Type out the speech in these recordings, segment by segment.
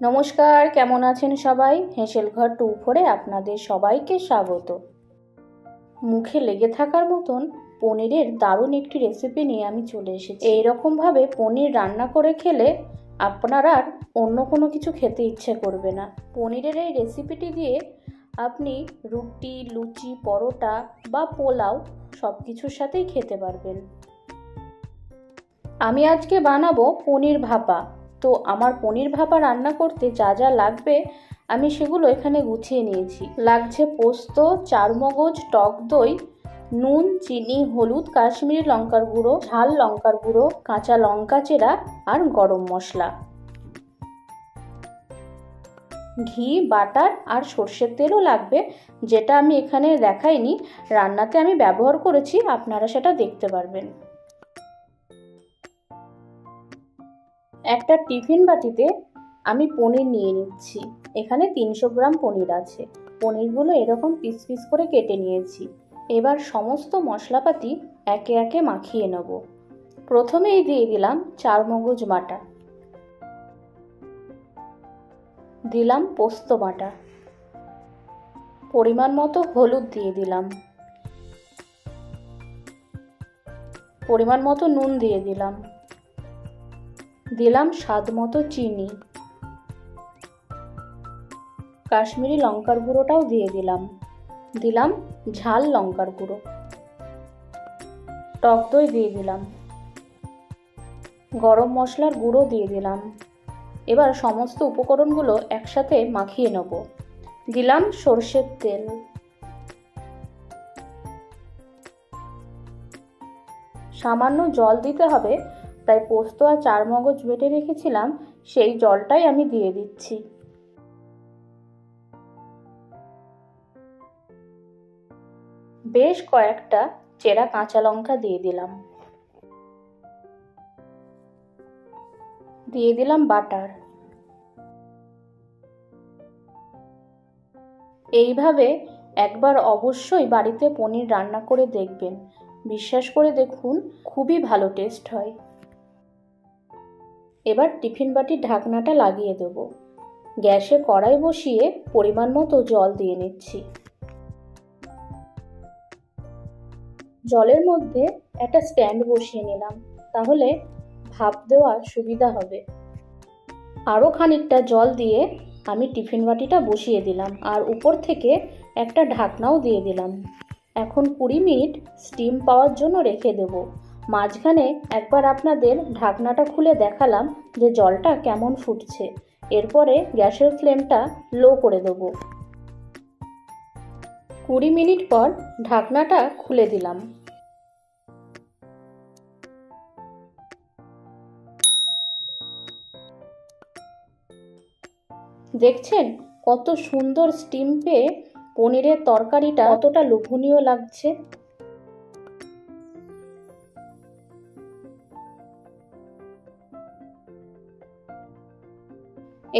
নমস্কার, কেমন আছেন সবাই? হেসেল ঘর 2-4-এ আপনাদের সবাইকে স্বাগত। মুখে লেগে থাকার মতন পনিরের দারুণ একটি রেসিপি নিয়ে আমি চলে এসেছি। এইরকমভাবে পনির রান্না করে খেলে আপনার আর অন্য কোনো কিছু খেতে ইচ্ছে করবে না। পনিরের এই রেসিপিটি দিয়ে আপনি রুটি, লুচি, পরোটা বা পোলাও সব কিছুর সাথেই খেতে পারবেন। আমি আজকে বানাবো পনির ভাপা। তো আমার পনির ভাপা রান্না করতে যা যা লাগবে আমি সেগুলো এখানে গুছিয়ে নিয়েছি। লাগছে পোস্ত, চারমগজ, টক দই, নুন, চিনি, হলুদ, কাশ্মীরি লঙ্কার গুঁড়ো, ঝাল লঙ্কার গুঁড়ো, কাঁচা লঙ্কা চেরা আর গরম মশলা, ঘি, বাটার আর সর্ষের তেলও লাগবে, যেটা আমি এখানে দেখাইনি। রান্নাতে আমি ব্যবহার করেছি, আপনারা সেটা দেখতে পারবেন। একটা টিফিন বাটিতে আমি পনির নিয়ে নিচ্ছি। এখানে 300 গ্রাম পনির আছে। পনিরগুলো এরকম পিস পিস করে কেটে নিয়েছি। এবার সমস্ত মশলাপাতি একে একে মাখিয়ে নেব। প্রথমেই দিয়ে দিলাম চারমগজ বাটা, দিলাম পোস্ত বাটা, পরিমাণ মতো হলুদ দিয়ে দিলাম, পরিমাণ মতো নুন দিয়ে দিলাম, দিলাম স্বাদ মতো চিনি, কাশ্মীরি লঙ্কার গুঁড়োটাও দিয়ে দিলাম, দিলাম ঝাল লঙ্কার গুঁড়ো, টক দই দিয়ে দিলাম, গরম মশলার গুঁড়ো দিয়ে দিলাম। এবার সমস্ত উপকরণগুলো একসাথে মাখিয়ে নেব। দিলাম সর্ষের তেল, সামান্য জল দিতে হবে, তাই পোস্ত আর চারমগজ বেটে রেখেছিলাম সেই জলটাই আমি দিয়ে দিচ্ছি। বেশ কয়েকটা চেরা কাঁচা লঙ্কা দিয়ে দিলাম, দিয়ে দিলাম বাটার। এইভাবে একবার অবশ্যই বাড়িতে পনির রান্না করে দেখবেন। বিশ্বাস করে দেখুন, খুবই ভালো টেস্ট হয়। এবার টিফিন বাটির ঢাকনাটা লাগিয়ে দেব। গ্যাসে কড়াই বসিয়ে পরিমাণ মতো জল দিয়ে নিচ্ছি। জলের মধ্যে একটা স্ট্যান্ড বসিয়ে নিলাম, তাহলে ভাপ দেওয়ার সুবিধা হবে। আরও খানিকটা জল দিয়ে আমি টিফিন বাটিটা বসিয়ে দিলাম আর উপর থেকে একটা ঢাকনাও দিয়ে দিলাম। এখন 20 মিনিট স্টিম পাওয়ার জন্য রেখে দেব। মাঝখানে একবার আপনাদের ঢাকনাটা খুলে দেখালাম যে জলটা কেমন ফুটছে। এরপরে গ্যাসের ফ্লেমটা লো করে দেব। 20 মিনিট পর ঢাকনাটা খুলে দিলাম। দেখছেন কত সুন্দর স্টিম পেয়ে পনিরের তরকারিটা কতটা লোভনীয় লাগছে।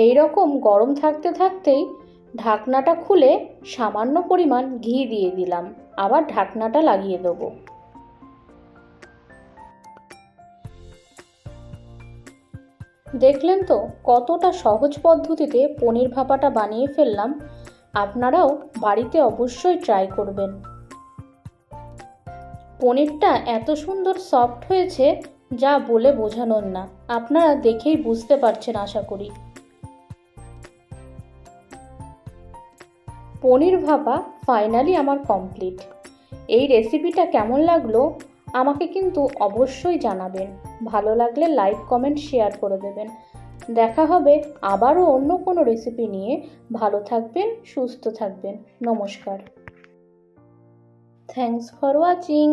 এই রকম গরম থাকতে থাকতেই ঢাকনাটা খুলে সামান্য পরিমাণ ঘি দিয়ে দিলাম, আবার ঢাকনাটা লাগিয়ে দেব। দেখলেন তো কতটা সহজ পদ্ধতিতে পনির ভাপাটা বানিয়ে ফেললাম। আপনারাও বাড়িতে অবশ্যই ট্রাই করবেন। পনিরটা এত সুন্দর সফট হয়েছে যা বলে বোঝানোর না। আপনারা দেখেই বুঝতে পারছেন আশা করি। পনির ভাপা ফাইনালি আমার কমপ্লিট। এই রেসিপিটা কেমন লাগলো আমাকে কিন্তু অবশ্যই জানাবেন। ভালো লাগলে লাইক, কমেন্ট, শেয়ার করে দেবেন। দেখা হবে আবারও অন্য কোনো রেসিপি নিয়ে। ভালো থাকবেন, সুস্থ থাকবেন। নমস্কার। Thanks for watching.